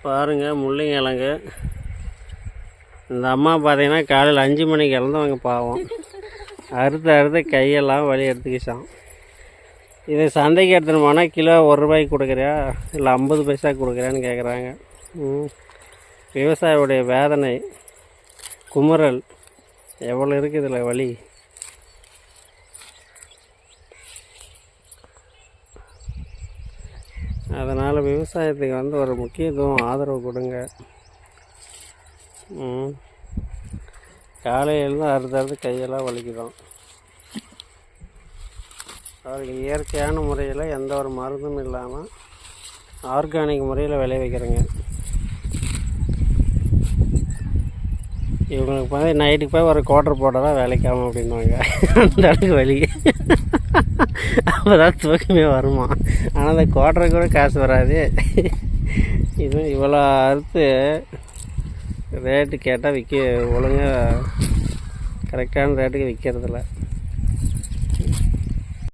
பாருங்கள் முள்ளிங்கிழங்கு. இந்த அம்மா பார்த்தீங்கன்னா காலையில் 5 மணிக்கு இறந்தவங்க பாவம். அறுத்து கையெல்லாம் வலி எடுத்துக்கிச்சான். இது சந்தைக்கு எடுத்துகிட்டு போனால் கிலோ 1 ரூபாய்க்கு கொடுக்குறியா இல்லை 50 பைசா கொடுக்குறியான்னு கேட்குறாங்க. விவசாயியுடைய வேதனை குமுறல் எவ்வளோ இருக்குது இதில் வலி. அதனால் விவசாயத்துக்கு ஒரு முக்கியத்துவம் ஆதரவு கொடுங்க. காலையில் தான் அறுத்து கையெல்லாம் வலிக்குதான். அவருக்கு இயற்கையான முறையில் எந்த ஒரு மருந்தும் இல்லாமல் ஆர்கானிக் முறையில் விளைவிக்கிறேங்க. இவங்களுக்கு வந்து நைட்டுக்கு போய் ஒரு குவார்டர் போட்டால் தான் வேலைக்காமல் அப்படின்வாங்க. அந்த அளவுக்கு வலி. அப்போ தான் தூக்கமே வருமா. ஆனால் அந்த குவார்டருக்கு கூட காசு வராது. இது இவ்வளோ அறுத்து ரேட்டு கேட்டால் ஒழுங்காக கரெக்டான ரேட்டுக்கு விற்கிறதில்ல.